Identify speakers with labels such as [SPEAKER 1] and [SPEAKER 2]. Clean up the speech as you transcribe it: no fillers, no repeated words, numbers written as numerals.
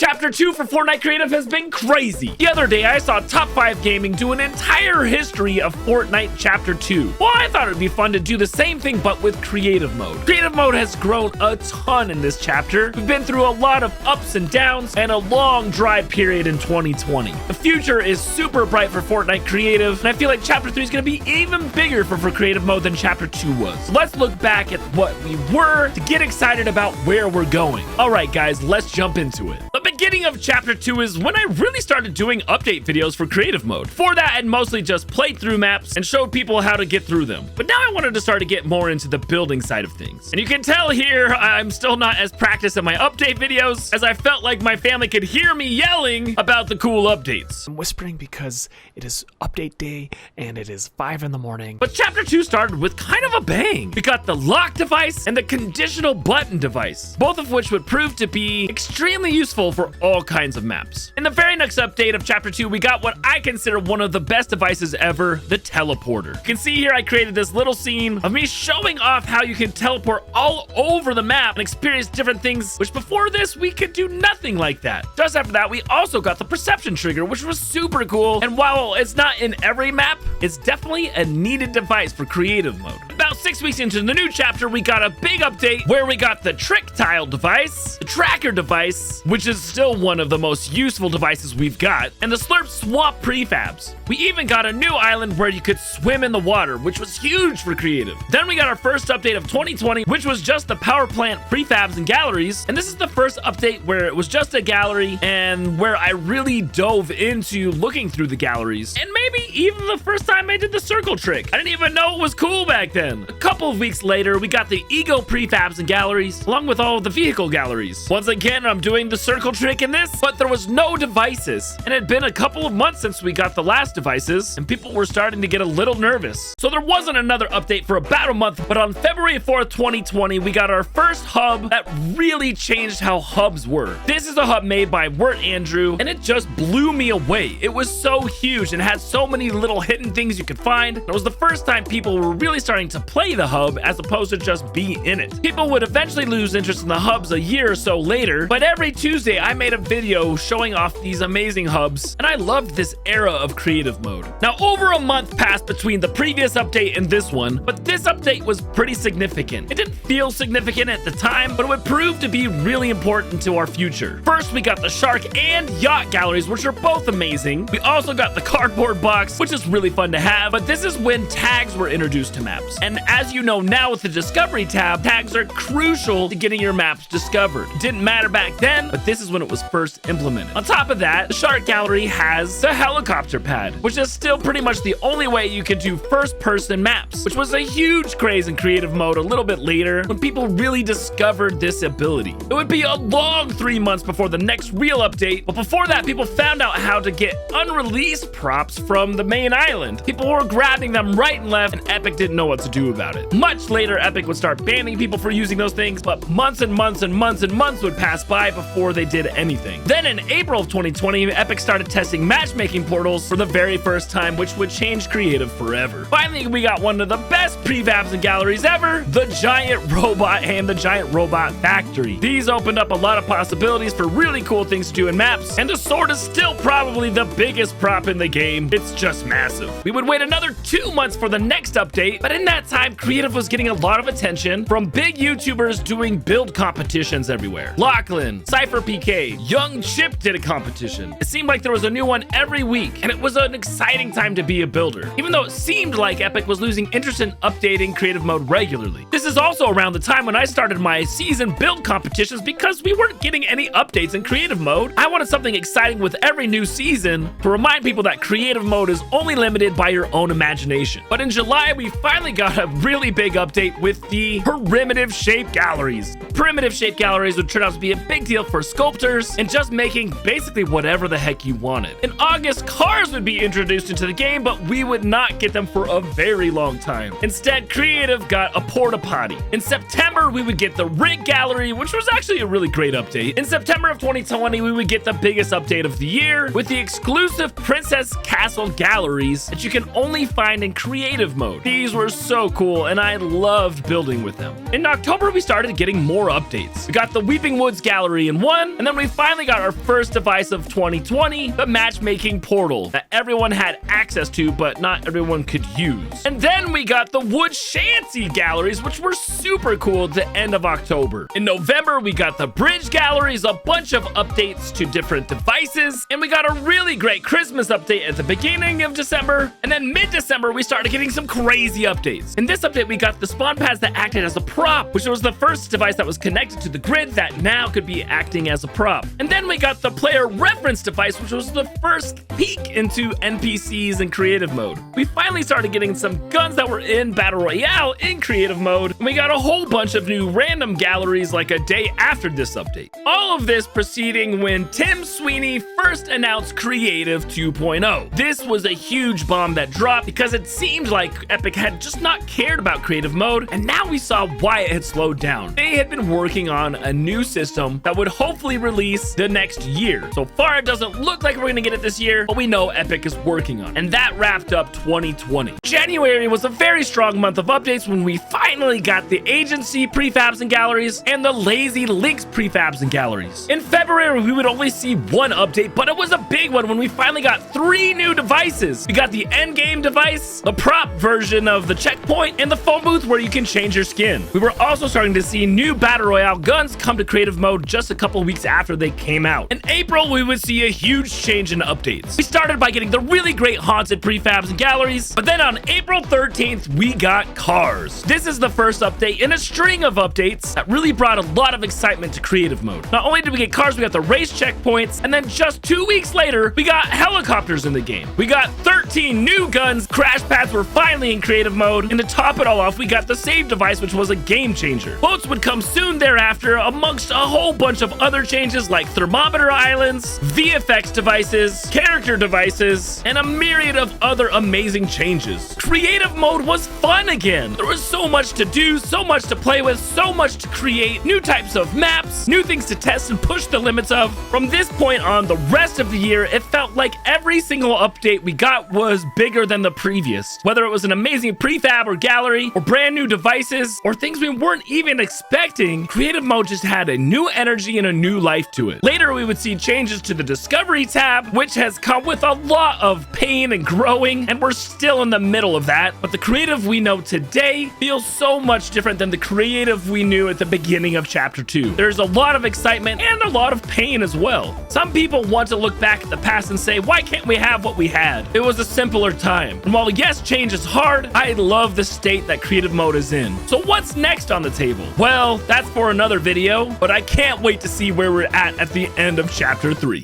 [SPEAKER 1] Chapter 2 for Fortnite Creative has been crazy. The other day, I saw Top 5 Gaming do an entire history of Fortnite Chapter 2. Well, I thought it would be fun to do the same thing, but with Creative Mode. Creative Mode has grown a ton in this chapter. We've been through a lot of ups and downs and a long dry period in 2020. The future is super bright for Fortnite Creative, and I feel like Chapter 3 is going to be even bigger for Creative Mode than Chapter 2 was. So let's look back at what we were to get excited about where we're going. All right, guys, let's jump into it. The beginning of Chapter 2 is when I really started doing update videos for Creative Mode. For that, I'd mostly just played through maps and showed people how to get through them. But now I wanted to start to get more into the building side of things. And you can tell here, I'm still not as practiced in my update videos, as I felt like my family could hear me yelling about the cool updates.
[SPEAKER 2] I'm whispering because it is update day and it is 5 in the morning.
[SPEAKER 1] But Chapter 2 started with kind of a bang. We got the lock device and the conditional button device, both of which would prove to be extremely useful for all kinds of maps. In the very next update of Chapter 2, we got what I consider one of the best devices ever, the teleporter. You can see here I created this little scene of me showing off how you can teleport all over the map and experience different things, which before this, we could do nothing like that. Just after that, we also got the perception trigger, which was super cool. And while it's not in every map, it's definitely a needed device for Creative Mode. About 6 weeks into the new chapter, we got a big update where we got the trick tile device, the tracker device, which is still one of the most useful devices we've got, and the slurp swamp prefabs. We even got a new island where you could swim in the water, which was huge for creative. Then we got our first update of 2020, which was just the power plant prefabs and galleries. And this is the first update where it was just a gallery and where I really dove into looking through the galleries. And maybe even the first time I did the circle trick. I didn't even know it was cool back then. A couple of weeks later, we got the ego prefabs and galleries, along with all of the vehicle galleries. Once again, I'm doing the circle trick in this, but there was no devices. And it had been a couple of months since we got the last devices, and people were starting to get a little nervous. So there wasn't another update for about a month, but on February 4th, 2020, we got our first hub that really changed how hubs were. This is a hub made by Wirt Andrew, and it just blew me away. It was so huge and had so many little hidden things you could find. It was the first time people were really starting to play the hub as opposed to just be in it. People would eventually lose interest in the hubs a year or so later, but every Tuesday I made a video showing off these amazing hubs, and I loved this era of Creative Mode. Now, over a month passed between the previous update and this one, but this update was pretty significant. It didn't feel significant at the time, but it would prove to be really important to our future. First, we got the Shark and Yacht galleries, which are both amazing. We also got the cardboard box, which is really fun to have, but this is when tags were introduced to maps. And as you know now with the Discovery tab, tags are crucial to getting your maps discovered. It didn't matter back then, but this is when it was first implemented. On top of that, the Shark gallery has the helicopter pad, which is still pretty much the only way you can do first-person maps, which was a huge craze in Creative Mode a little bit later when people really discovered this ability. It would be a long 3 months before the next real update, but before that, people found out how to get unreleased props from the main island. People were grabbing them right and left, and Epic didn't know what to do about it. Much later, Epic would start banning people for using those things, but months and months and months and months would pass by before they did anything. Then in April of 2020, Epic started testing matchmaking portals for the very first time, which would change Creative forever. Finally, we got one of the best prefabs and galleries ever, the giant robot and the giant robot factory. These opened up a lot of possibilities for really cool things to do in maps, and the sword is still probably the biggest prop in the game. It's just massive. We would wait another 2 months for the next update, but in that time, Creative was getting a lot of attention from big YouTubers doing build competitions everywhere. Lachlan, Cypher PK, Young Chip did a competition. It seemed like there was a new one every week, and it was an exciting time to be a builder, even though it seemed like Epic was losing interest in updating Creative Mode regularly. This is also around the time when I started my season build competitions because we weren't getting any updates in Creative Mode. I wanted something exciting with every new season to remind people that Creative Mode is only limited by your own imagination. But in July, we finally got a really big update with the primitive shape galleries. Primitive shape galleries would turn out to be a big deal for sculptors and just making basically whatever the heck you wanted. In August, cars would be introduced into the game, but we would not get them for a very long time. Instead, Creative got a porta potty. In September, we would get the rig gallery, which was actually a really great update. In September of 2020, we would get the biggest update of the year with the exclusive Princess Castle galleries that you can only find in Creative Mode. These were so cool, and I loved building with them. In October, we started getting more updates. We got the Weeping Woods gallery in one, and then we we finally got our first device of 2020, the matchmaking portal that everyone had access to, but not everyone could use. And then we got the wood shanty galleries, which were super cool at the end of October. In November, we got the bridge galleries, a bunch of updates to different devices, and we got a really great Christmas update at the beginning of December. And then mid-December, we started getting some crazy updates. In this update, we got the spawn pads that acted as a prop, which was the first device that was connected to the grid that now could be acting as a prop. And then we got the player reference device, which was the first peek into NPCs in creative mode. We finally started getting some guns that were in Battle Royale in creative mode, and we got a whole bunch of new random galleries like a day after this update. All of this proceeding when Tim Sweeney first announced Creative 2.0. This was a huge bomb that dropped because it seemed like Epic had just not cared about creative mode, and now we saw why it had slowed down. They had been working on a new system that would hopefully release the next year. So far, it doesn't look like we're gonna get it this year, but we know Epic is working on it. And that wrapped up 2020. January was a very strong month of updates when we finally got the agency prefabs and galleries and the lazy links prefabs and galleries. In February, we would only see one update, but it was a big one when we finally got 3 new devices. We got the endgame device, the prop version of the checkpoint, and the phone booth where you can change your skin. We were also starting to see new Battle Royale guns come to creative mode just a couple weeks after they came out. In April, we would see a huge change in updates. We started by getting the really great haunted prefabs and galleries, but then on April 13th, we got cars. This is the first update in a string of updates that really brought a lot of excitement to creative mode. Not only did we get cars, we got the race checkpoints, and then just 2 weeks later, we got helicopters in the game. We got 13 new guns, crash pads were finally in creative mode, and to top it all off, we got the save device, which was a game changer. Boats would come soon thereafter, amongst a whole bunch of other changes like thermometer islands, VFX devices, character devices, and a myriad of other amazing changes. Creative mode was fun again. There was so much to do, so much to play with, so much to create, new types of maps, new things to test and push the limits of. From this point on, the rest of the year, it felt like every single update we got was bigger than the previous. Whether it was an amazing prefab or gallery, or brand new devices, or things we weren't even expecting, creative mode just had a new energy and a new life to it. Later, we would see changes to the discovery tab, which has come with a lot of pain and growing, and we're still in the middle of that. But the creative we know today feels so much different than the creative we knew at the beginning of Chapter 2. There's a lot of excitement and a lot of pain as well. Some people want to look back at the past and say, why can't we have what we had? It was a simpler time. And while yes, change is hard, I love the state that creative mode is in. So what's next on the table? Well, that's for another video, but I can't wait to see where we're at the end of Chapter 3.